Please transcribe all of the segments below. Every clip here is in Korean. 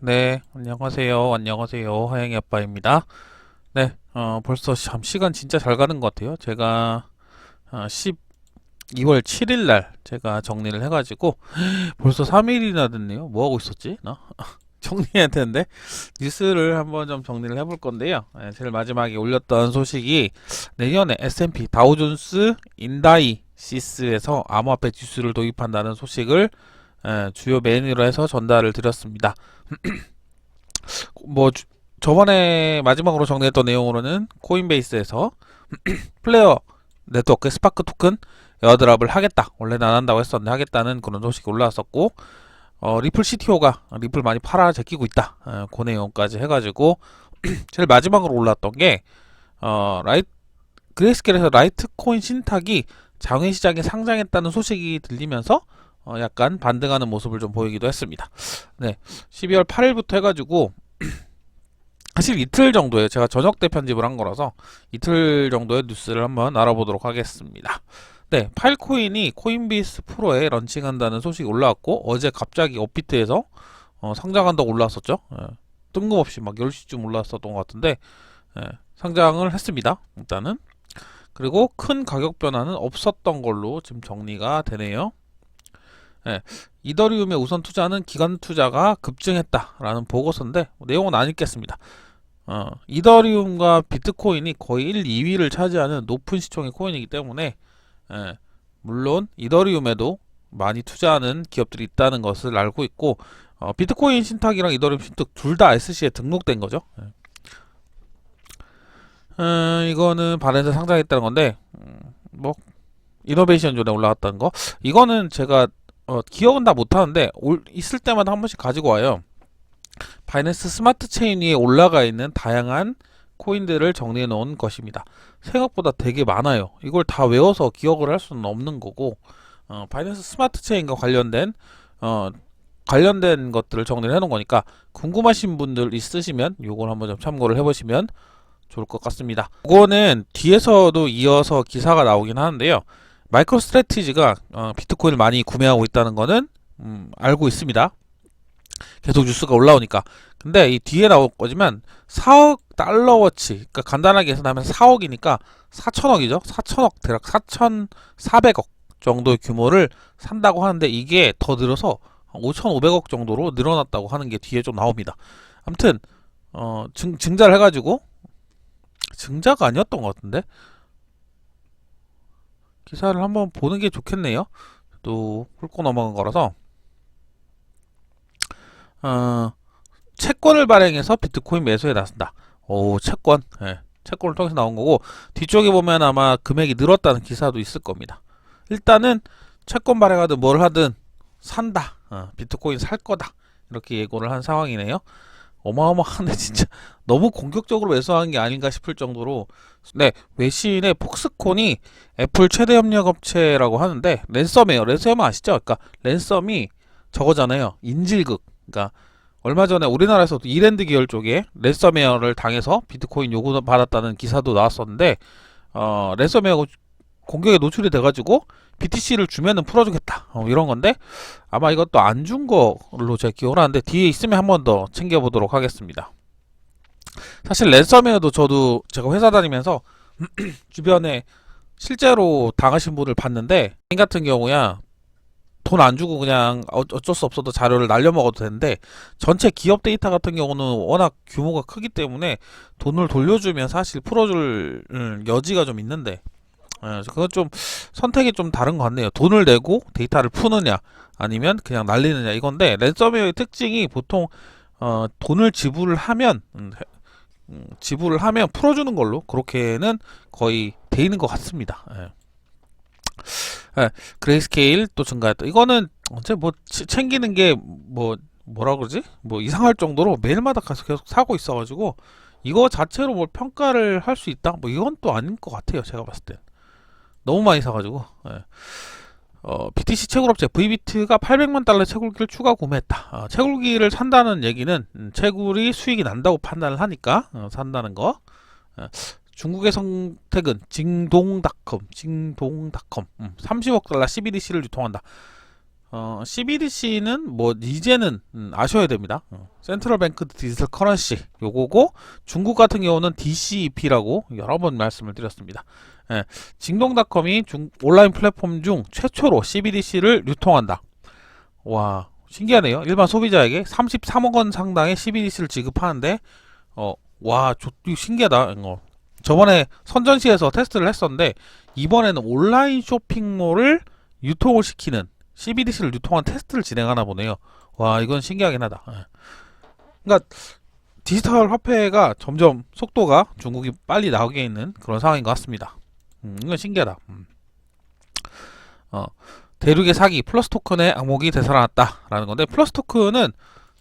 네, 안녕하세요. 안녕하세요. 하영이 아빠입니다. 네, 벌써 참 시간 진짜 잘 가는 것 같아요. 제가 12월 7일 날 제가 정리를 해가지고 벌써 3일이나 됐네요. 뭐 하고 있었지? 나 정리해야 되는데 뉴스를 한번 좀 정리를 해볼 건데요. 제일 마지막에 올렸던 소식이 내년에 S&P 다우존스 인다이시스에서 암호화폐 지수를 도입한다는 소식을 주요 메인으로 해서 전달을 드렸습니다. 뭐 저번에 마지막으로 정리했던 내용으로는 코인베이스에서 플레어 네트워크 스파크 토큰 에어드랍을 하겠다. 원래는 안 한다고 했었는데 하겠다는 그런 소식이 올라왔었고, 리플 CTO가 리플 많이 팔아 제끼고 있다. 그 내용까지 해가지고 제일 마지막으로 올라왔던 게 그레이스켈에서 라이트코인 신탁이 장외시장에 상장했다는 소식이 들리면서 약간 반등하는 모습을 좀 보이기도 했습니다. 네, 12월 8일부터 해가지고 사실 이틀 정도에 제가 저녁 때 편집을 한 거라서 이틀 정도의 뉴스를 한번 알아보도록 하겠습니다. 네, 파일코인이 코인베이스 프로에 런칭한다는 소식이 올라왔고 어제 갑자기 업비트에서 상장한다고 올라왔었죠. 뜬금없이 막 10시쯤 올라왔었던 것 같은데 상장을 했습니다. 일단은 그리고 큰 가격 변화는 없었던 걸로 지금 정리가 되네요. 예, 이더리움의 우선 투자는 기관 투자가 급증했다라는 보고서인데 내용은 안 읽겠습니다. 이더리움과 비트코인이 거의 1, 2위를 차지하는 높은 시총의 코인이기 때문에 예, 물론 이더리움에도 많이 투자하는 기업들이 있다는 것을 알고 있고 비트코인 신탁이랑 이더리움 신탁 둘 다 SC에 등록된 거죠. 이거는 발행사 상장했다는 건데 뭐 이노베이션 존에 올라갔다는 거 이거는 제가 기억은 다 못하는데 있을 때마다 한 번씩 가지고 와요. 바이낸스 스마트 체인 위에 올라가 있는 다양한 코인들을 정리해 놓은 것입니다. 생각보다 되게 많아요. 이걸 다 외워서 기억을 할 수는 없는 거고, 바이낸스 스마트 체인과 어, 관련된 것들을 정리를 해 놓은 거니까, 궁금하신 분들 있으시면, 요걸 한번 좀 참고를 해보시면 좋을 것 같습니다. 이거는 뒤에서도 이어서 기사가 나오긴 하는데요. 마이크로 스트래티지가 비트코인을 많이 구매하고 있다는 거는 알고 있습니다. 계속 뉴스가 올라오니까. 근데 이 뒤에 나올 거지만 4억 달러워치, 그러니까 간단하게 해서 나면 4억이니까 4천억이죠. 4천억 대략 4,400억 정도의 규모를 산다고 하는데 이게 더 늘어서 5,500억 정도로 늘어났다고 하는 게 뒤에 좀 나옵니다. 아무튼 증자를 해가지고 증자가 아니었던 것 같은데 기사를 한번 보는 게 좋겠네요. 또 훑고 넘어간 거라서 어, 채권을 발행해서 비트코인 매수에 나선다. 오, 채권. 예, 채권을 통해서 나온 거고 뒤쪽에 보면 아마 금액이 늘었다는 기사도 있을 겁니다. 일단은 채권 발행하든 뭘 하든 산다. 비트코인 살 거다. 이렇게 예고를 한 상황이네요. 어마어마한데 진짜 너무 공격적으로 매수한 게 아닌가 싶을 정도로 네, 외신의 폭스콘이 애플 최대 협력 업체라고 하는데 랜섬 아시죠? 그러니까 랜섬이 저거잖아요. 인질극. 그러니까 얼마 전에 우리나라에서도 이랜드 계열 쪽에 랜섬웨어를 당해서 비트코인 요구 받았다는 기사도 나왔었는데 랜섬웨어 공격에 노출이 돼가지고 BTC를 주면은 풀어주겠다 이런 건데 아마 이것도 안 준 걸로 제가 기억을 하는데 뒤에 있으면 한 번 더 챙겨보도록 하겠습니다. 사실 랜섬웨어도 저도 제가 회사 다니면서 주변에 실제로 당하신 분을 봤는데 이 같은 경우야 돈 안 주고 그냥 어쩔 수 없어도 자료를 날려먹어도 되는데 전체 기업 데이터 같은 경우는 워낙 규모가 크기 때문에 돈을 돌려주면 사실 풀어줄 여지가 좀 있는데 그건 좀 선택이 좀 다른 것 같네요. 돈을 내고 데이터를 푸느냐 아니면 그냥 날리느냐 이건데 랜섬웨어의 특징이 보통 돈을 지불을 하면 풀어주는 걸로 그렇게는 거의 돼 있는 것 같습니다. 그레이스케일 또 증가했다. 이거는 언제 뭐 챙기는 게 뭐라 그러지? 뭐 이상할 정도로 매일마다 계속 사고 있어가지고 이거 자체로 뭘 평가를 할 수 있다? 뭐 이건 또 아닌 것 같아요. 제가 봤을 때 너무 많이 사가지고. BTC 채굴업체 VBIT가 800만 달러 채굴기를 추가 구매했다. 채굴기를 산다는 얘기는 채굴이 수익이 난다고 판단을 하니까 산다는 거. 중국의 선택은 징동닷컴 30억 달러 CBDC를 유통한다. CBDC는 뭐 이제는 아셔야 됩니다. 센트럴 뱅크 디지털 커런시 요거고, 중국 같은 경우는 DCEP라고 여러 번 말씀을 드렸습니다. 예, 징동닷컴이 온라인 플랫폼 중 최초로 CBDC를 유통한다. 와, 신기하네요. 일반 소비자에게 33억 원 상당의 CBDC를 지급하는데, 와, 이거 신기하다. 저번에 선전시에서 테스트를 했었는데, 이번에는 온라인 쇼핑몰을 유통을 시키는, CBDC를 유통한 테스트를 진행하나 보네요. 와, 이건 신기하긴 하다. 예. 그러니까 디지털 화폐가 점점 속도가 중국이 빨리 나오게 있는 그런 상황인 것 같습니다. 이건 신기하다. 대륙의 사기 플러스 토큰의 악몽이 되살아났다라는 건데, 플러스 토큰은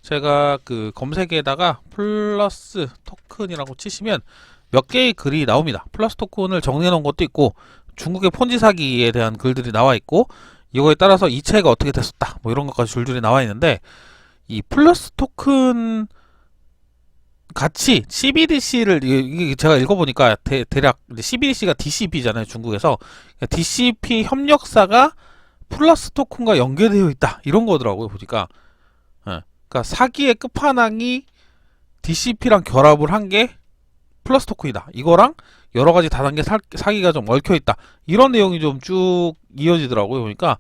제가 그 검색에다가 플러스 토큰이라고 치시면 몇 개의 글이 나옵니다. 플러스 토큰을 정리해 놓은 것도 있고, 중국의 폰지 사기에 대한 글들이 나와 있고, 이거에 따라서 이체가 어떻게 됐었다 뭐 이런 것까지 줄줄이 나와 있는데, 이 플러스 토큰 같이 CBDC를 이게 제가 읽어보니까 대략 CBDC가 DCP잖아요, 중국에서. DCP 협력사가 플러스 토큰과 연계되어 있다 이런 거더라고요, 보니까. 예. 그러니까 사기의 끝판왕이 DCP랑 결합을 한 게 플러스 토큰이다. 이거랑 여러 가지 다단계 사기가 좀 얽혀 있다. 이런 내용이 좀 쭉 이어지더라고요. 보니까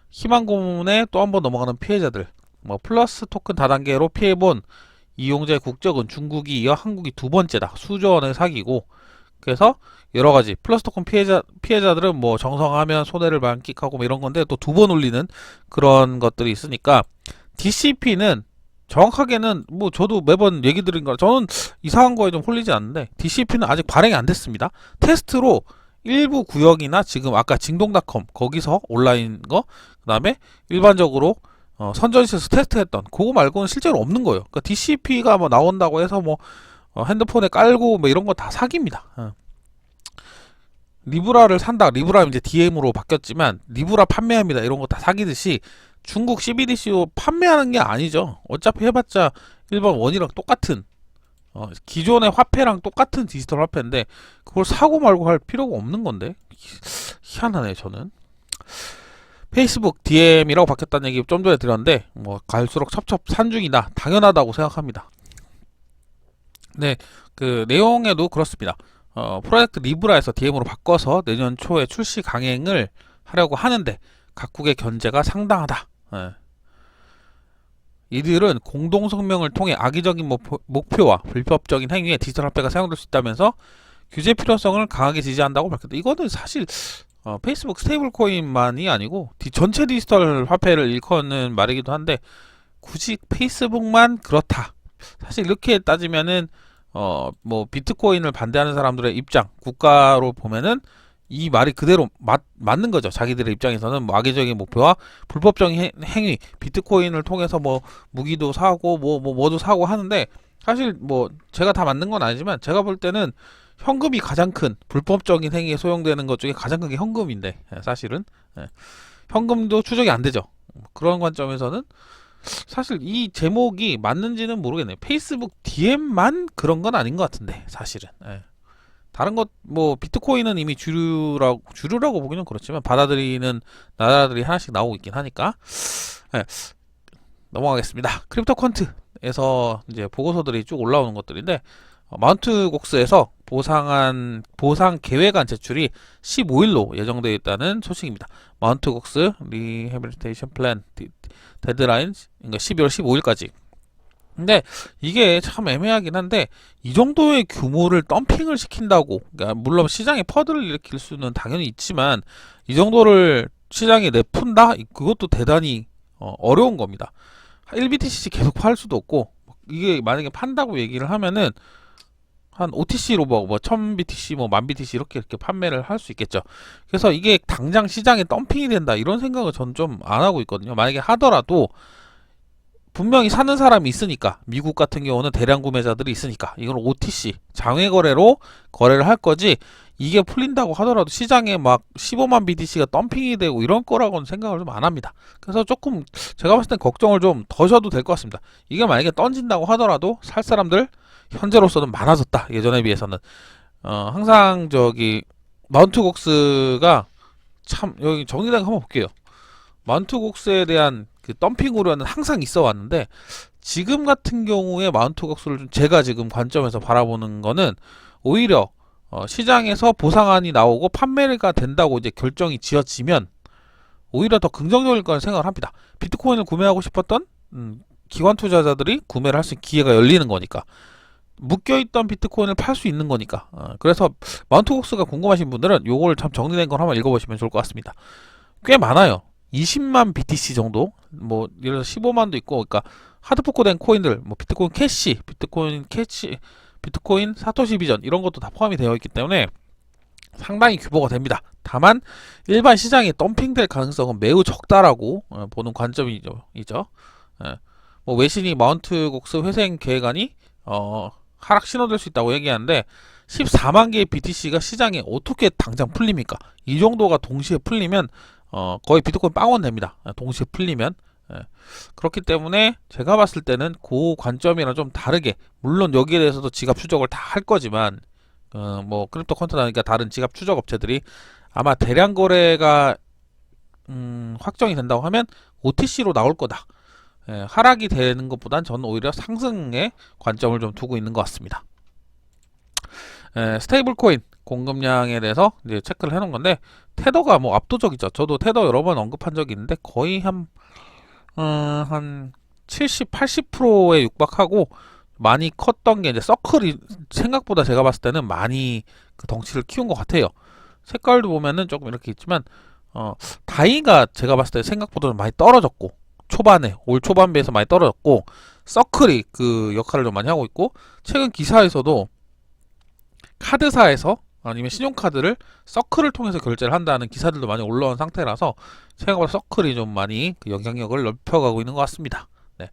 희망 고문에 또 한 번 넘어가는 피해자들, 뭐 플러스 토큰 다단계로 피해본 이용자의 국적은 중국이 이어 한국이 두 번째다. 수조 원의 사기고, 그래서 여러 가지 플러스 토큰 피해자들은 뭐 정성하면 손해를 만끽하고 뭐 이런 건데, 또 두 번 올리는 그런 것들이 있으니까, DCP는 정확하게는 뭐 저도 매번 얘기 드린 거, 저는 이상한 거에 좀 홀리지 않는데, DCP는 아직 발행이 안 됐습니다. 테스트로 일부 구역이나 지금 아까 징동닷컴 거기서 온라인 거, 그 다음에 일반적으로 선전시에서 테스트했던 그거 말고는 실제로 없는 거예요. 그러니까 DCP가 뭐 나온다고 해서 뭐 핸드폰에 깔고 뭐 이런 거 다 사기입니다. 리브라를 산다, 리브라 이제 DM으로 바뀌었지만 리브라 판매합니다 이런 거 다 사기듯이, 중국 CBDC로 판매하는 게 아니죠. 어차피 해봤자 일반 원이랑 똑같은, 기존의 화폐랑 똑같은 디지털 화폐인데 그걸 사고 말고 할 필요가 없는 건데, 희한하네 저는. 페이스북 DM이라고 바뀌었다는 얘기 좀 전에 드렸는데, 뭐 갈수록 첩첩산중이다, 당연하다고 생각합니다. 네, 그 내용에도 그렇습니다. 프로젝트 리브라에서 DM으로 바꿔서 내년 초에 출시 강행을 하려고 하는데 각국의 견제가 상당하다. 예. 이들은 공동성명을 통해 악의적인 목표와 불법적인 행위에 디지털 화폐가 사용될 수 있다면서 규제 필요성을 강하게 지지한다고 밝혔다. 이거는 사실 페이스북 스테이블 코인만이 아니고 전체 디지털 화폐를 일컫는 말이기도 한데, 굳이 페이스북만 그렇다. 사실 이렇게 따지면은 뭐 비트코인을 반대하는 사람들의 입장, 국가로 보면은 이 말이 그대로 맞는 거죠. 자기들의 입장에서는 뭐 악의적인 목표와 불법적인 행위, 비트코인을 통해서 뭐 무기도 사고 뭐도 사고 하는데, 사실 뭐 제가 다 맞는 건 아니지만 제가 볼 때는 현금이 가장 큰 불법적인 행위에 소용되는 것 중에 가장 큰 게 현금인데, 사실은 현금도 추적이 안 되죠. 그런 관점에서는 사실 이 제목이 맞는지는 모르겠네요. 페이스북 DM만 그런 건 아닌 것 같은데, 사실은. 다른 것 뭐 비트코인은 이미 주류라고 보기는 그렇지만 받아들이는 나라들이 하나씩 나오고 있긴 하니까. 넘어가겠습니다. 크립토 퀀트에서 이제 보고서들이 쭉 올라오는 것들인데, 마운트 곡스에서 보상 계획안 제출이 15일로 예정되어 있다는 소식입니다. 마운트 곡스 리해빌리테이션 플랜 데드라인, 그러니까 12월 15일까지. 근데 이게 참 애매하긴 한데, 이 정도의 규모를 덤핑을 시킨다고, 그러니까 물론 시장에 퍼드를 일으킬 수는 당연히 있지만 이 정도를 시장에 내푼다? 그것도 대단히 어려운 겁니다. 1BTC 계속 팔 수도 없고, 이게 만약에 판다고 얘기를 하면은 한 OTC로 뭐 1000BTC 뭐 10,000BTC 이렇게 판매를 할 수 있겠죠. 그래서 이게 당장 시장에 덤핑이 된다 이런 생각을 전 좀 안 하고 있거든요. 만약에 하더라도 분명히 사는 사람이 있으니까, 미국 같은 경우는 대량 구매자들이 있으니까 이건 OTC 장외 거래로 거래를 할 거지, 이게 풀린다고 하더라도 시장에 막 15만 BTC가 덤핑이 되고 이런 거라고는 생각을 좀 안 합니다. 그래서 조금 제가 봤을 땐 걱정을 좀 더 하셔도 될 것 같습니다. 이게 만약에 던진다고 하더라도 살 사람들 현재로서는 많아졌다, 예전에 비해서는. 항상 저기 마운트 곡스가 참, 여기 정리된 거 한번 볼게요. 마운트 곡스에 대한 그 덤핑 우려는 항상 있어 왔는데, 지금 같은 경우에 마운트 곡스를 좀 제가 지금 관점에서 바라보는 거는 오히려 시장에서 보상안이 나오고 판매가 된다고 이제 결정이 지어지면 오히려 더 긍정적일 거라 생각을 합니다. 비트코인을 구매하고 싶었던 기관 투자자들이 구매를 할 수 있는 기회가 열리는 거니까, 묶여있던 비트코인을 팔 수 있는 거니까. 그래서 마운트 곡스가 궁금하신 분들은 요걸 참 정리된 걸 한번 읽어보시면 좋을 것 같습니다. 꽤 많아요. 20만 BTC 정도, 뭐 예를 들어서 15만도 있고, 그러니까 하드포크된 코인들, 뭐 비트코인 사토시 비전 이런 것도 다 포함이 되어 있기 때문에 상당히 규모가 됩니다. 다만 일반 시장에 덤핑될 가능성은 매우 적다라고 보는 관점이죠. 뭐 외신이 마운트 곡스 회생 계획안이 하락 신호될 수 있다고 얘기하는데, 14만 개의 BTC가 시장에 어떻게 당장 풀립니까? 이 정도가 동시에 풀리면 거의 비트코인 빵원 됩니다. 동시에 풀리면. 그렇기 때문에 제가 봤을 때는 그 관점이랑 좀 다르게, 물론 여기에 대해서도 지갑 추적을 다 할 거지만 뭐 크립토 컨테너니까 다른 지갑 추적 업체들이 아마 대량 거래가 확정이 된다고 하면 OTC로 나올 거다. 하락이 되는 것보단 저는 오히려 상승에 관점을 좀 두고 있는 것 같습니다. 스테이블 코인 공급량에 대해서 이제 체크를 해놓은 건데, 테더가 뭐 압도적이죠. 저도 테더 여러 번 언급한 적이 있는데 거의 한 70, 80%에 육박하고, 많이 컸던 게 이제 서클이 생각보다 제가 봤을 때는 많이 그 덩치를 키운 것 같아요. 색깔도 보면은 조금 이렇게 있지만 다이가 제가 봤을 때 생각보다 많이 떨어졌고, 올 초반 비해서 많이 떨어졌고, 서클이 그 역할을 좀 많이 하고 있고, 최근 기사에서도 카드사에서 아니면 신용카드를 서클을 통해서 결제를 한다는 기사들도 많이 올라온 상태라서 생각보다 서클이 좀 많이 그 영향력을 넓혀가고 있는 것 같습니다. 네.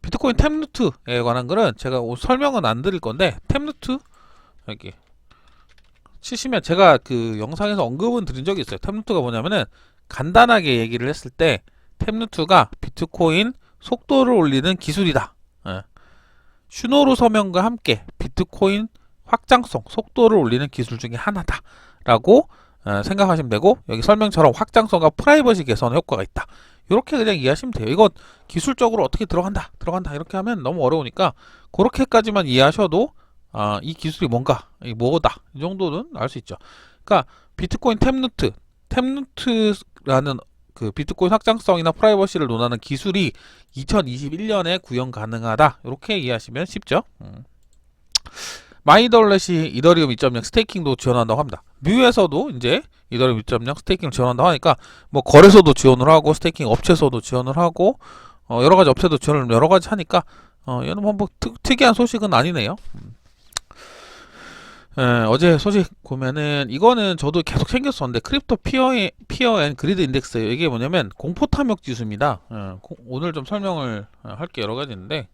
비트코인 탭루트에 관한 글은 제가 설명은 안 드릴 건데, 탭루트 여기 치시면 제가 그 영상에서 언급은 드린 적이 있어요. 탭루트가 뭐냐면은 간단하게 얘기를 했을 때 탭루트가 비트코인 속도를 올리는 기술이다. 슈노루 서명과 함께 비트코인 확장성, 속도를 올리는 기술 중에 하나다 라고 생각하시면 되고, 여기 설명처럼 확장성과 프라이버시 개선 효과가 있다, 이렇게 그냥 이해하시면 돼요. 이거 기술적으로 어떻게 들어간다 이렇게 하면 너무 어려우니까 그렇게까지만 이해하셔도 이 기술이 뭐다 이 정도는 알 수 있죠. 그러니까 비트코인 탭루트라는 그 비트코인 확장성이나 프라이버시를 논하는 기술이 2021년에 구현 가능하다, 이렇게 이해하시면 쉽죠. 마이더렛이 이더리움 2.0 스테이킹도 지원한다고 합니다. 뮤에서도 이제 이더리움 2.0 스테이킹을 지원한다고 하니까 뭐 거래소도 지원을 하고 스테이킹 업체소도 지원을 하고 여러가지 업체도 지원을 여러가지 하니까 얘는 뭐 특이한 소식은 아니네요. 어제 소식 보면은, 이거는 저도 계속 챙겼었는데, 크립토 피어 앤 그리드 인덱스, 이게 뭐냐면 공포 탐욕 지수입니다. 오늘 좀 설명을 할 게 여러 가지 있는데,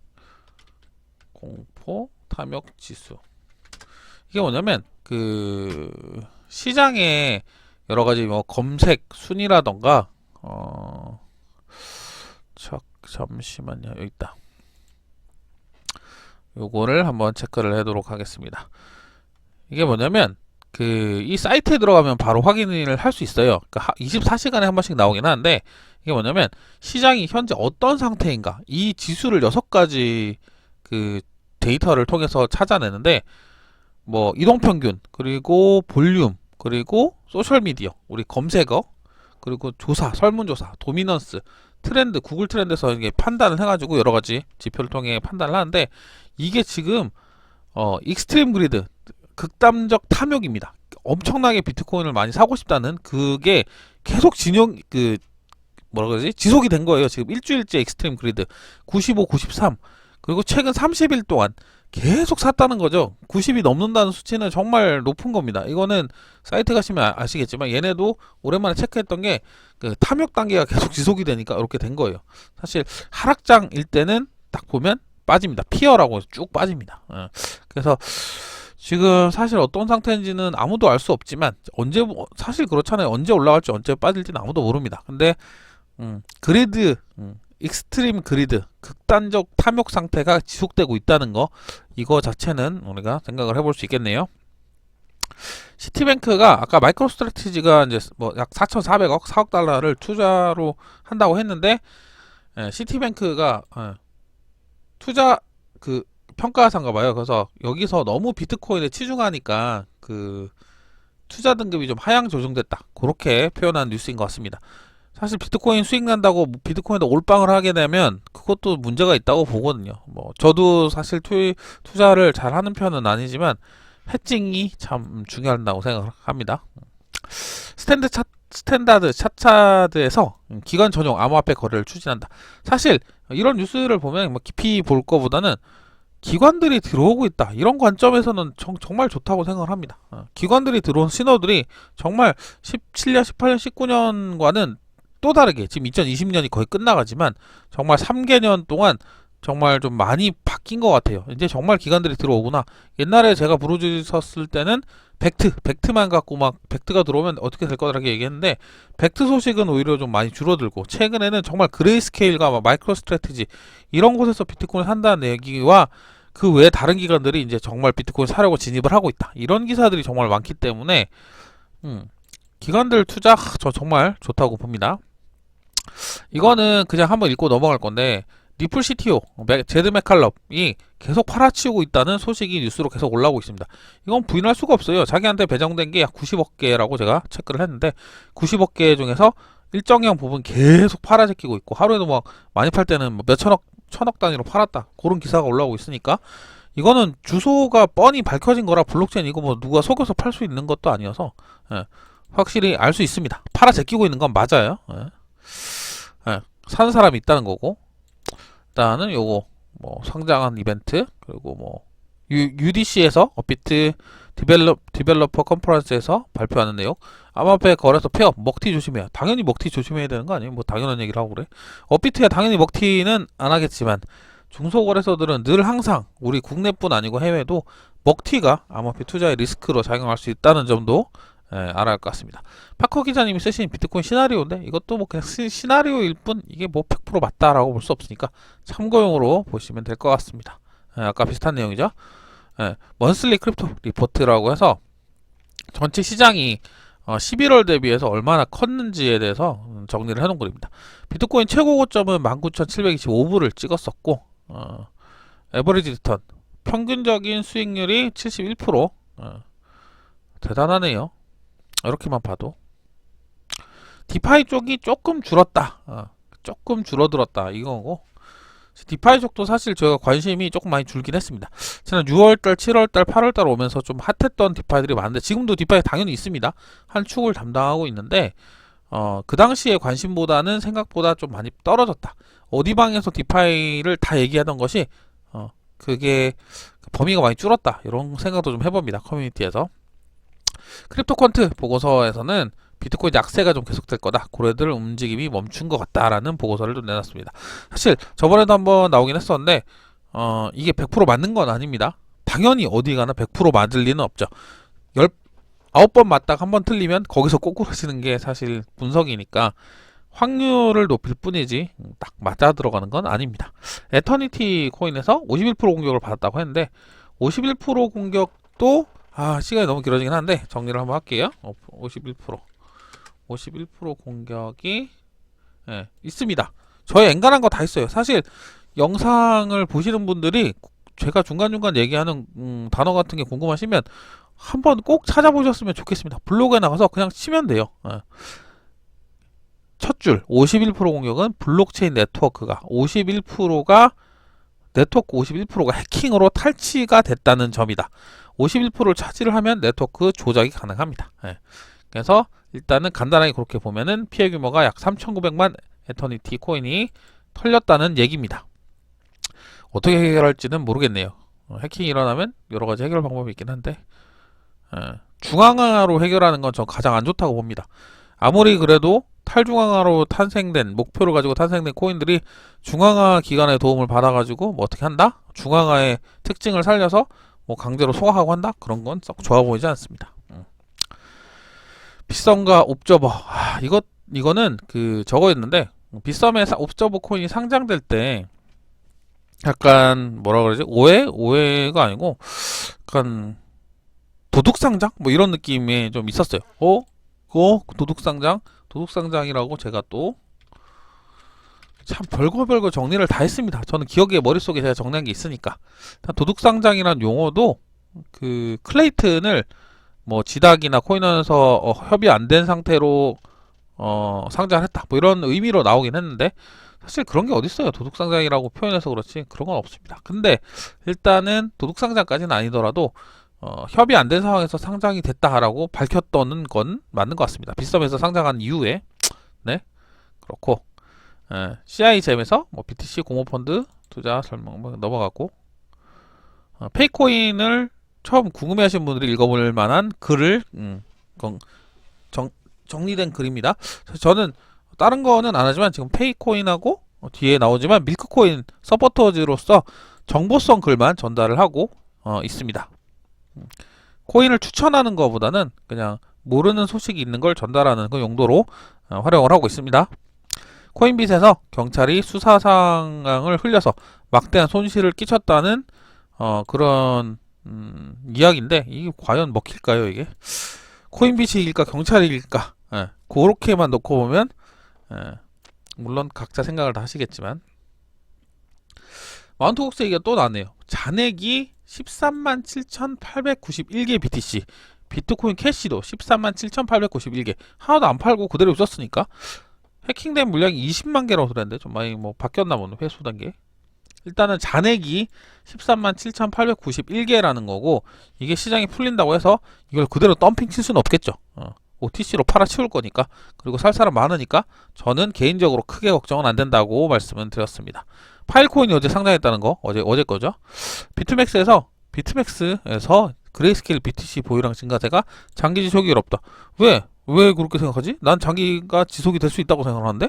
공포 탐욕 지수, 이게 뭐냐면 그 시장에 여러 가지 뭐 검색 순위라던가 잠시만요, 여기 있다. 요거를 한번 체크를 하도록 하겠습니다. 이게 뭐냐면 이 사이트에 들어가면 바로 확인을 할 수 있어요. 그러니까 24시간에 한 번씩 나오긴 하는데, 이게 뭐냐면 시장이 현재 어떤 상태인가, 이 지수를 6가지 그 데이터를 통해서 찾아내는데, 뭐 이동평균, 그리고 볼륨, 그리고 소셜미디어, 우리 검색어, 그리고 조사, 설문조사, 도미넌스, 트렌드, 구글 트렌드에서 이게 판단을 해가지고 여러가지 지표를 통해 판단을 하는데, 이게 지금 익스트림 그리드, 극단적 탐욕입니다. 엄청나게 비트코인을 많이 사고 싶다는 그게 계속 지속이 된 거예요. 지금 일주일째 익스트림 그리드 95, 93, 그리고 최근 30일 동안 계속 샀다는 거죠. 90이 넘는다는 수치는 정말 높은 겁니다. 이거는 사이트 가시면 아시겠지만, 얘네도 오랜만에 체크했던 게 그 탐욕 단계가 계속 지속이 되니까 이렇게 된 거예요. 사실 하락장일 때는 딱 보면 빠집니다. 피어라고 해서 쭉 빠집니다. 그래서 지금 사실 어떤 상태인지는 아무도 알 수 없지만, 사실 그렇잖아요. 언제 올라갈지 언제 빠질지는 아무도 모릅니다. 근데 그리드, 익스트림 그리드, 극단적 탐욕 상태가 지속되고 있다는 거, 이거 자체는 우리가 생각을 해볼 수 있겠네요. 시티뱅크가 아까 마이크로스트래티지가 이제 뭐 약 4,400억, 4억 달러를 투자로 한다고 했는데, 시티뱅크가 투자 그 평가사인가 봐요. 그래서 여기서 너무 비트코인에 치중하니까 그 투자 등급이 좀 하향 조정됐다. 그렇게 표현한 뉴스인 것 같습니다. 사실 비트코인 수익 난다고 비트코인에 올빵을 하게 되면 그것도 문제가 있다고 보거든요. 뭐 저도 사실 투자를 잘 하는 편은 아니지만 해칭이 참 중요하다고 생각합니다. 스탠다드 차트에서 기관 전용 암호화폐 거래를 추진한다. 사실 이런 뉴스를 보면 뭐 깊이 볼 거보다는 기관들이 들어오고 있다. 이런 관점에서는 정말 좋다고 생각을 합니다. 기관들이 들어온 신호들이 정말 17년, 18년, 19년과는 또 다르게 지금 2020년이 거의 끝나가지만 정말 3개년 동안 정말 좀 많이 바뀐 것 같아요. 이제 정말 기관들이 들어오구나. 옛날에 제가 부르짖었을 때는 벡트만 갖고 막 벡트가 들어오면 어떻게 될 거라고 얘기했는데 벡트 소식은 오히려 좀 많이 줄어들고 최근에는 정말 그레이스케일과 마이크로 스트래티지 이런 곳에서 비트코인을 산다는 얘기와 그 외에 다른 기관들이 이제 정말 비트코인 사려고 진입을 하고 있다. 이런 기사들이 정말 많기 때문에 기관들 투자 저 정말 좋다고 봅니다. 이거는 그냥 한번 읽고 넘어갈 건데 리플 CTO 제드 맥칼럽이 계속 팔아치우고 있다는 소식이 뉴스로 계속 올라오고 있습니다. 이건 부인할 수가 없어요. 자기한테 배정된 게 약 90억 개라고 제가 체크를 했는데 90억 개 중에서 일정량 부분 계속 팔아제끼고 있고 하루에도 막 많이 팔 때는 뭐 몇 천억 단위로 팔았다. 그런 기사가 올라오고 있으니까 이거는 주소가 뻔히 밝혀진 거라 블록체인 이거 뭐 누가 속여서 팔 수 있는 것도 아니어서 확실히 알 수 있습니다. 팔아제끼고 있는 건 맞아요. 사는 사람이 있다는 거고 일단은 요거 뭐 상장한 이벤트 그리고 뭐 UDC에서 업비트 디벨로퍼 컨퍼런스에서 발표하는 내용 암호화폐 거래소 폐업 먹튀 조심해요. 당연히 먹튀 조심해야 되는 거 아니에요? 뭐 당연한 얘기를 하고 그래. 업비트야 당연히 먹튀는 안 하겠지만 중소거래소들은 늘 항상 우리 국내뿐 아니고 해외도 먹튀가 암호화폐 투자의 리스크로 작용할 수 있다는 점도 알아야 할 것 같습니다. 파커 기자님이 쓰신 비트코인 시나리오인데 이것도 뭐 그냥 시나리오일 뿐 이게 뭐 100% 맞다라고 볼 수 없으니까 참고용으로 보시면 될 것 같습니다. 아까 비슷한 내용이죠. 먼슬리 크립토 리포트라고 해서 전체 시장이 11월 대비해서 얼마나 컸는지에 대해서 정리를 해놓은 글입니다. 비트코인 최고 고점은 19,725불을 찍었었고 에버리지 리턴 평균적인 수익률이 71%. 대단하네요. 이렇게만 봐도 디파이 쪽이 조금 줄었다. 조금 줄어들었다 이거고 디파이 쪽도 사실 저희가 관심이 조금 많이 줄긴 했습니다. 지난 6월달, 7월달, 8월달 오면서 좀 핫했던 디파이들이 많은데 지금도 디파이 당연히 있습니다. 한 축을 담당하고 있는데 그 당시에 관심보다는 생각보다 좀 많이 떨어졌다. 어디방에서 디파이를 다 얘기하던 것이 그게 범위가 많이 줄었다. 이런 생각도 좀 해봅니다. 커뮤니티에서. 크립토퀀트 보고서에서는 비트코인 약세가 좀 계속될 거다. 고래들 움직임이 멈춘 것 같다라는 보고서를 좀 내놨습니다. 사실 저번에도 한번 나오긴 했었는데 이게 100% 맞는 건 아닙니다. 당연히 어디 가나 100% 맞을 리는 없죠. 9번 맞다가 한 번 틀리면 거기서 꼬꾸라지는 게 사실 분석이니까 확률을 높일 뿐이지 딱 맞아 들어가는 건 아닙니다. 에터니티 코인에서 51% 공격을 받았다고 했는데 51% 공격도 시간이 너무 길어지긴 한데 정리를 한번 할게요. 51% 공격이 있습니다. 저희 엔간한 거 다 있어요. 사실 영상을 보시는 분들이 제가 중간중간 얘기하는 단어 같은 게 궁금하시면 한번 꼭 찾아보셨으면 좋겠습니다. 블로그에 나가서 그냥 치면 돼요. 첫 줄 51% 공격은 블록체인 네트워크가 51%가 네트워크 51%가 해킹으로 탈취가 됐다는 점이다. 51%를 차지를 하면 네트워크 조작이 가능합니다. 그래서 일단은 간단하게 그렇게 보면은 피해 규모가 약 3,900만 에터니티 코인이 털렸다는 얘기입니다. 어떻게 해결할지는 모르겠네요. 해킹이 일어나면 여러 가지 해결 방법이 있긴 한데 중앙화로 해결하는 건 전 가장 안 좋다고 봅니다. 아무리 그래도 탈중앙화로 탄생된 목표를 가지고 탄생된 코인들이 중앙화 기관의 도움을 받아가지고 뭐 어떻게 한다? 중앙화의 특징을 살려서 뭐 강제로 소화하고 한다? 그런 건 썩 좋아 보이지 않습니다. 빗썸과 옵저버 이거는 그 저거였는데 빗썸에 옵저버 코인이 상장될 때 약간 뭐라 그러지? 오해가 아니고 약간 도둑상장? 뭐 이런 느낌이 좀 있었어요. 도둑상장이라고 제가 또 참 별거 정리를 다 했습니다. 저는 기억에 머릿속에 제가 정리한 게 있으니까. 도둑상장이란 용어도 그 클레이튼을 뭐 지닥이나 코인원에서 협의 안 된 상태로 상장을 했다 뭐 이런 의미로 나오긴 했는데, 사실 그런 게 어딨어요. 도둑상장이라고 표현해서 그렇지 그런 건 없습니다. 근데 일단은 도둑상장까지는 아니더라도 협의 안 된 상황에서 상장이 됐다라고 밝혔던 건 맞는 것 같습니다. 빗썸에서 상장한 이후에. 네, 그렇고 CI잼에서 뭐 BTC 공모펀드 투자 설명 넘어갔고, 페이코인을 처음 궁금해하시는 분들이 읽어볼 만한 글을 정리된 글입니다. 저는 다른 거는 안 하지만 지금 페이코인하고 뒤에 나오지만 밀크코인 서포터즈로서 정보성 글만 전달을 하고 있습니다. 코인을 추천하는 것보다는 그냥 모르는 소식이 있는 걸 전달하는 그 용도로 활용을 하고 있습니다. 코인빗에서 경찰이 수사 상황을 흘려서 막대한 손실을 끼쳤다는 그런 이야기인데, 이게 과연 먹힐까요? 이게 코인빗이 일까 경찰이 일까? 그렇게만 놓고 보면 물론 각자 생각을 다 하시겠지만, 마운트곡스 얘기가 또 나네요. 잔액이 13만 7,891개 BTC, 비트코인 캐시도 13만 7,891개, 하나도 안 팔고 그대로 있었으니까 해킹된 물량이 20만 개라고 그랬는데 좀 많이 뭐 바뀌었나 보네, 회수 단계. 일단은 잔액이 13만 7,891개라는 거고, 이게 시장이 풀린다고 해서 이걸 그대로 덤핑 칠 수는 없겠죠. OTC로 팔아치울 거니까. 그리고 살 사람 많으니까 저는 개인적으로 크게 걱정은 안 된다고 말씀을 드렸습니다. 파일코인이 어제 상장했다는 거, 어제 거죠. 비트맥스에서 그레이스케일 BTC 보유량 증가세가 장기 지속이 어렵다. 왜 그렇게 생각하지? 난 장기가 지속이 될 수 있다고 생각하는데,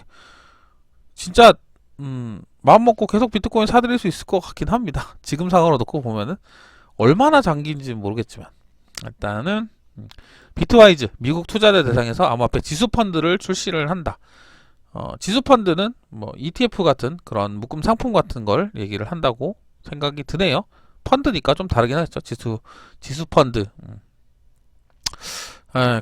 진짜 마음 먹고 계속 비트코인 사들일 수 있을 것 같긴 합니다. 지금 상황으로 놓고 보면은 얼마나 장기인지 모르겠지만, 일단은 비트와이즈 미국 투자자 대상에서 암호화폐 지수펀드를 출시를 한다. 지수펀드는 뭐 ETF 같은 그런 묶음 상품 같은 걸 얘기를 한다고 생각이 드네요. 펀드니까 좀 다르긴 하겠죠. 지수펀드.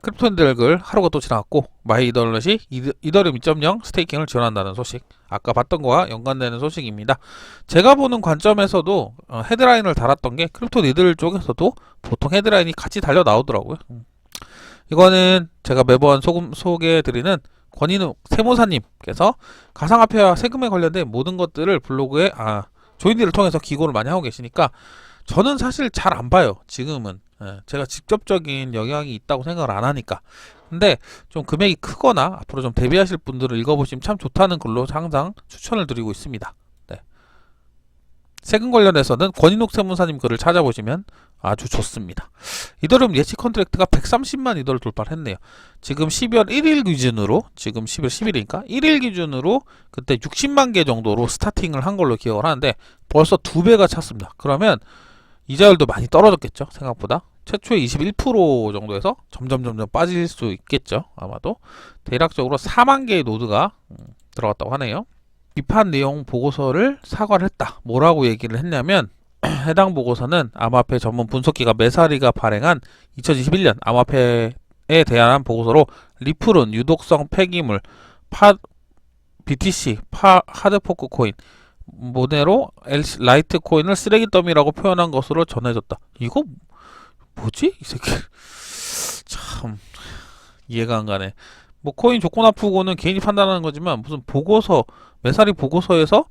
크립토 핸들글 하루가 또 지나갔고, 마이이더넷이 이더리움 2.0 스테이킹을 지원한다는 소식, 아까 봤던 거와 연관되는 소식입니다. 제가 보는 관점에서도 헤드라인을 달았던 게 크립토 니들 쪽에서도 보통 헤드라인이 같이 달려 나오더라고요. 이거는 제가 매번 소개해드리는 권인욱 세무사님께서 가상화폐와 세금에 관련된 모든 것들을 블로그에 조인디를 통해서 기고를 많이 하고 계시니까 저는 사실 잘 안 봐요. 지금은 제가 직접적인 영향이 있다고 생각을 안 하니까. 근데 좀 금액이 크거나 앞으로 좀 대비하실 분들을 읽어보시면 참 좋다는 글로 항상 추천을 드리고 있습니다. 네. 세금 관련해서는 권인욱 세무사님 글을 찾아보시면 아주 좋습니다. 이더리움 예치 컨트랙트가 130만 이더를 돌파를 했네요. 지금 12월 1일 기준으로, 지금 12월 10일이니까 1일 기준으로 그때 60만 개 정도로 스타팅을 한 걸로 기억을 하는데 벌써 2배가 찼습니다. 그러면 이자율도 많이 떨어졌겠죠. 생각보다 최초의 21% 정도에서 점점 빠질 수 있겠죠. 아마도 대략적으로 4만 개의 노드가 들어갔다고 하네요. 비판 내용 보고서를 사과를 했다. 뭐라고 얘기를 했냐면, 해당 보고서는 암호화폐 전문 분석기관 메사리가 발행한 2021년 암호화폐에 대한 보고서로 리플은 유독성 폐기물, BTC, 하드포크 코인, 모네로 라이트 코인을 쓰레기 더미라고 표현한 것으로 전해졌다. 이거 뭐지? 이 새끼 참 이해가 안 가네. 뭐 코인 좋고 나쁘고는 개인이 판단하는 거지만, 무슨 보고서, 메사리 보고서에서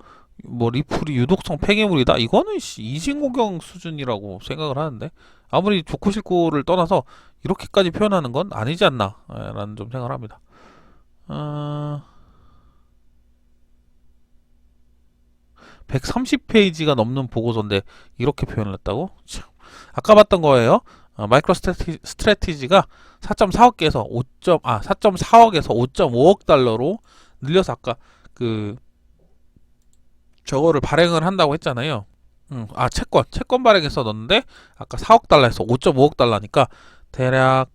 뭐 리플이 유독성 폐기물이다, 이거는 이진공경 수준이라고 생각을 하는데, 아무리 좋고 싫고를 떠나서 이렇게까지 표현하는 건 아니지 않나 라는 좀 생각을 합니다. 130페이지가 넘는 보고서인데 이렇게 표현을 했다고? 참. 아까 봤던 거예요. 마이크로 스트래티지가 4.4억에서 5.5억 달러로 늘려서, 아까 저거를 발행을 한다고 했잖아요. 채권 발행해서 넣었는데 아까 4억 달러에서 5.5억 달러니까 대략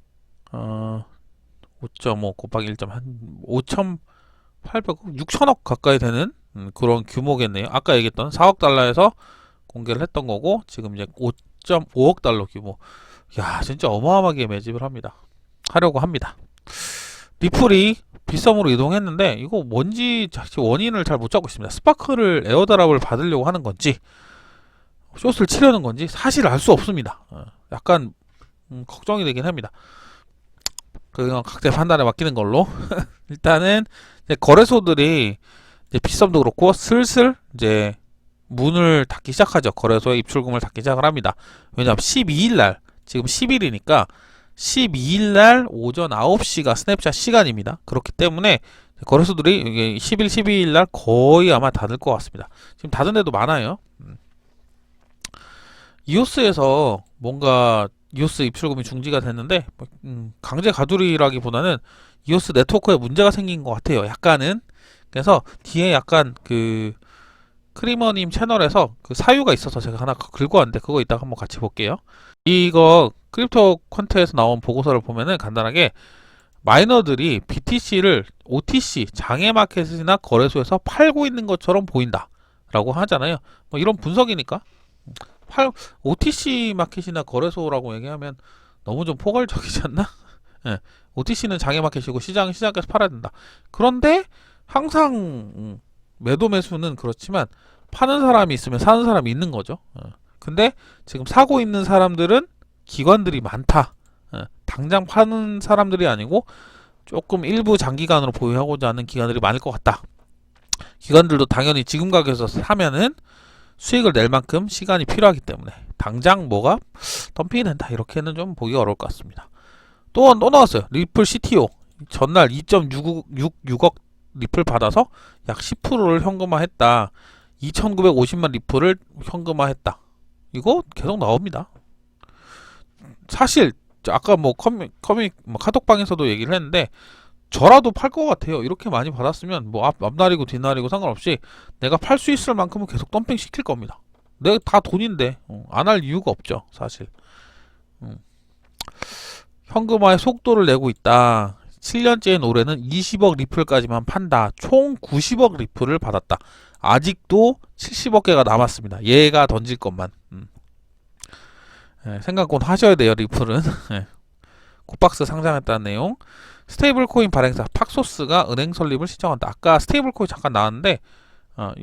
5.5 곱하기 1. 한 5,800억, 6천억 가까이 되는 그런 규모겠네요. 아까 얘기했던 4억 달러에서 공개를 했던 거고, 지금 이제 5.5억 달러 규모. 야, 진짜 어마어마하게 매집을 하려고 합니다. 리플이 빗썸으로 이동했는데 이거 뭔지 원인을 잘 못 잡고 있습니다. 스파크를 에어드랍을 받으려고 하는 건지 숏을 치려는 건지 사실 알 수 없습니다. 약간 걱정이 되긴 합니다. 그냥 각자 판단에 맡기는 걸로 일단은 이제 거래소들이 이제 빗썸도 그렇고 슬슬 이제 문을 닫기 시작하죠. 거래소의 입출금을 닫기 시작을 합니다. 왜냐하면 12일날 지금 10일이니까 12일날 오전 9시가 스냅샷 시간입니다. 그렇기 때문에 거래소들이 이게 10일, 12일날 거의 아마 닫을 것 같습니다. 지금 닫은 데도 많아요. 이오스에서 뭔가 이오스 입출금이 중지가 됐는데 강제 가두리라기보다는 이오스 네트워크에 문제가 생긴 것 같아요. 약간은. 그래서 뒤에 약간 그 크리머님 채널에서 그 사유가 있어서 제가 하나 긁고 왔는데 그거 이따가 한번 같이 볼게요. 이거 크립토 퀀트에서 나온 보고서를 보면은 간단하게 마이너들이 BTC를 OTC 장외마켓이나 거래소에서 팔고 있는 것처럼 보인다 라고 하잖아요. 뭐 이런 분석이니까 OTC 마켓이나 거래소라고 얘기하면 너무 좀 포괄적이지 않나? 예, OTC는 장외마켓이고 시장에서 팔아야 된다. 그런데 항상 매도 매수는 그렇지만 파는 사람이 있으면 사는 사람이 있는 거죠. 근데 지금 사고 있는 사람들은 기관들이 많다. 당장 파는 사람들이 아니고 조금 일부 장기간으로 보유하고자 하는 기관들이 많을 것 같다. 기관들도 당연히 지금 가격에서 사면은 수익을 낼 만큼 시간이 필요하기 때문에 당장 뭐가 덤핑이 된다 이렇게는 좀 보기 어려울 것 같습니다. 또 나왔어요. 리플 CTO 전날 2.66억 리플 받아서 약 10%를 현금화했다. 2,950만 리플을 현금화했다. 이거 계속 나옵니다. 사실 아까 뭐 카톡방에서도 얘기를 했는데 저라도 팔 것 같아요. 이렇게 많이 받았으면 뭐 앞날이고 뒷날이고 상관없이 내가 팔 수 있을 만큼은 계속 덤핑 시킬 겁니다. 내가 다 돈인데 안 할 이유가 없죠. 사실 현금화의 속도를 내고 있다. 7년째인 올해는 20억 리플까지만 판다. 총 90억 리플을 받았다. 아직도 70억 개가 남았습니다. 얘가 던질 것만. 생각 곧 하셔야 돼요. 리플은. 코박스 상장했다는 내용. 스테이블 코인 발행사 팍소스가 은행 설립을 신청한다. 아까 스테이블 코인 잠깐 나왔는데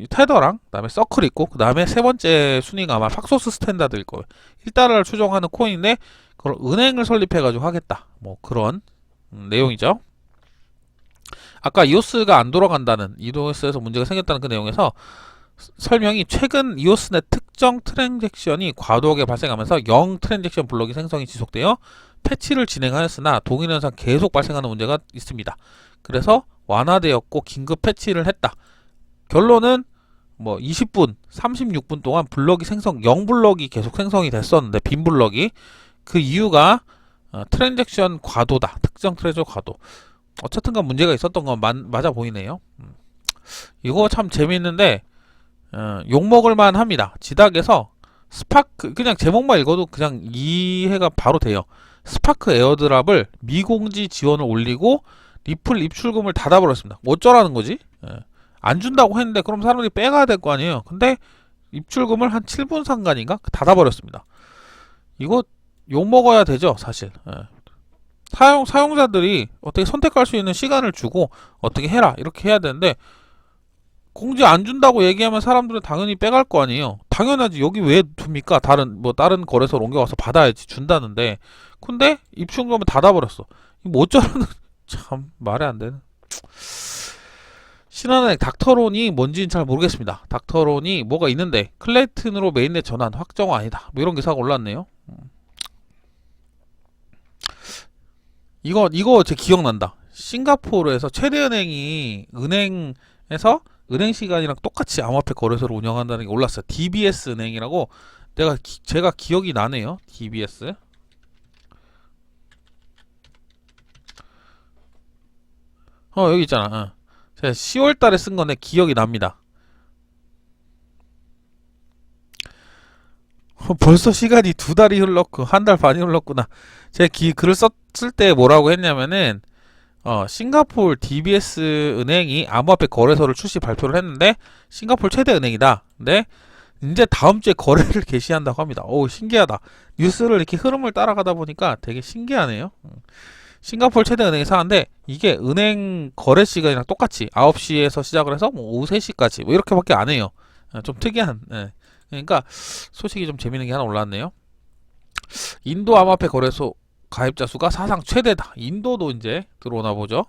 테더랑 그다음에 서클 있고 그다음에 세 번째 순위가 아마 팍소스 스탠다드일 거예요. 1달러를 추정하는 코인인데 그걸 은행을 설립해 가지고 하겠다. 뭐 그런 내용이죠. 아까 이오스가 안 돌아간다는 이오스에서 문제가 생겼다는 그 내용에서 설명이 최근 이오스 내 특정 트랜잭션이 과도하게 발생하면서 0 트랜잭션 블록이 생성이 지속되어 패치를 진행하였으나 동일 현상 계속 발생하는 문제가 있습니다. 그래서 완화되었고 긴급 패치를 했다. 결론은 뭐 20분, 36분 동안 블럭이 0 블럭이 계속 생성이 됐었는데 빈 블럭이 그 이유가 트랜잭션 과도다. 특정 트랜잭션 과도. 어쨌든간 문제가 있었던 건 맞아 보이네요. 이거 참 재미있는데 욕먹을만 합니다. 지닥에서 스파크 그냥 제목만 읽어도 그냥 이해가 바로 돼요. 스파크 에어드랍을 미공지 지원을 올리고 리플 입출금을 닫아버렸습니다. 어쩌라는 거지? 안 준다고 했는데 그럼 사람들이 빼가야 될 거 아니에요. 근데 입출금을 한 7분 상간인가 닫아버렸습니다. 이거 욕먹어야 되죠 사실. 사용자들이 어떻게 선택할 수 있는 시간을 주고 어떻게 해라 이렇게 해야 되는데 공지 안 준다고 얘기하면 사람들은 당연히 빼갈 거 아니에요. 당연하지. 여기 왜 둡니까? 다른 거래소로 옮겨와서 받아야지 준다는데. 근데 입출금을 닫아버렸어. 뭐 어쩌라는 참 말이 안 되는. 신한은행 닥터론이 뭔지는 잘 모르겠습니다. 닥터론이 뭐가 있는데 클레이튼으로 메인넷 전환 확정 아니다. 뭐 이런 기사가 올랐네요. 이거 제 기억난다. 싱가포르에서 최대은행이 은행에서 은행 시간이랑 똑같이 암호화폐 거래소를 운영한다는 게 올랐어요. DBS 은행이라고 제가 기억이 나네요. DBS. 여기 있잖아. 제가 10월 달에 쓴 건데 기억이 납니다. 벌써 시간이 2달이 흘렀고 1달 반이 흘렀구나. 제가 글을 썼을 때 뭐라고 했냐면은 싱가포르 DBS 은행이 암호화폐 거래소를 출시 발표를 했는데 싱가포르 최대 은행이다. 근데 이제 다음 주에 거래를 개시한다고 합니다. 오, 신기하다. 뉴스를 이렇게 흐름을 따라가다 보니까 되게 신기하네요. 싱가포르 최대 은행이 상한데 이게 은행 거래 시간이랑 똑같이 9시에서 시작을 해서 뭐 오후 3시까지 뭐 이렇게밖에 안 해요. 좀 특이한. 그러니까 소식이 좀 재밌는 게 하나 올라왔네요. 인도 암호화폐 거래소 가입자 수가 사상 최대다. 인도도 이제 들어오나 보죠.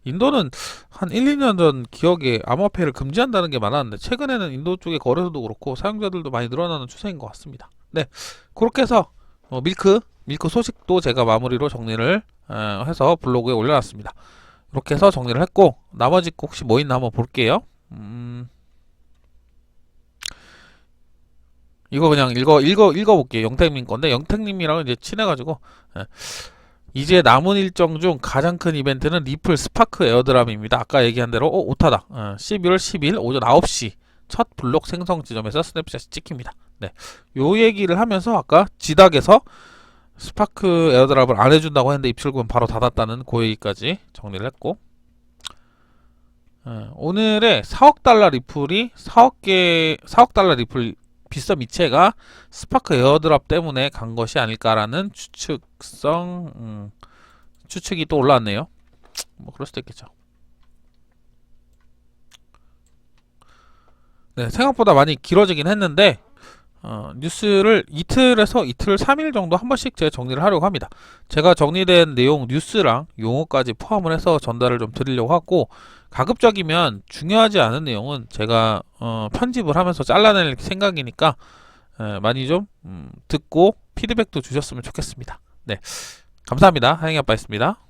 인도는 한 1, 2년 전 기억에 암호화폐를 금지한다는 게 많았는데 최근에는 인도 쪽의 거래소도 그렇고 사용자들도 많이 늘어나는 추세인 것 같습니다. 네, 그렇게 해서 밀크 소식도 제가 마무리로 정리를 해서 블로그에 올려놨습니다. 이렇게 해서 정리를 했고 나머지 거 혹시 뭐 있나 한번 볼게요. 이거 그냥 읽어볼게요. 영택님 건데 영택님이랑 이제 친해가지고 이제 남은 일정 중 가장 큰 이벤트는 리플 스파크 에어드랍입니다. 아까 얘기한 대로 오타다. 11월 10일 오전 9시 첫 블록 생성 지점에서 스냅샷이 찍힙니다. 네, 요 얘기를 하면서 아까 지닥에서 스파크 에어드랍을 안 해준다고 했는데 입출금은 바로 닫았다는 그 얘기까지 정리를 했고 오늘의 4억 달러 리플이 4억 달러 리플 비썸 이체가 스파크 에어드랍 때문에 간 것이 아닐까라는 추측이 또 올라왔네요. 뭐 그럴 수도 있겠죠. 네, 생각보다 많이 길어지긴 했는데 뉴스를 이틀에서 이틀 3일 정도 한 번씩 제가 정리를 하려고 합니다. 제가 정리된 내용 뉴스랑 용어까지 포함을 해서 전달을 좀 드리려고 하고 가급적이면 중요하지 않은 내용은 제가 편집을 하면서 잘라낼 생각이니까 많이 좀 듣고 피드백도 주셨으면 좋겠습니다. 네, 감사합니다. 하영이 아빠였습니다.